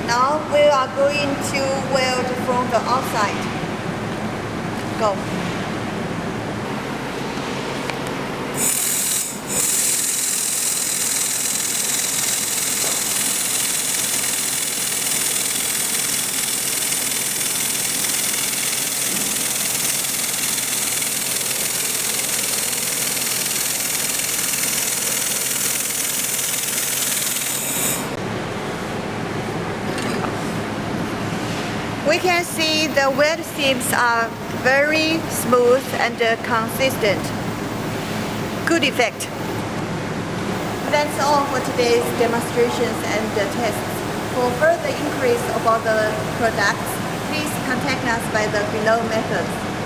Now we are going to weld from the outside. Go. We can see the weld seams are very smooth and consistent. Good effect. That's all for today's demonstrations and tests. For further inquiries about the products, please contact us by the below methods.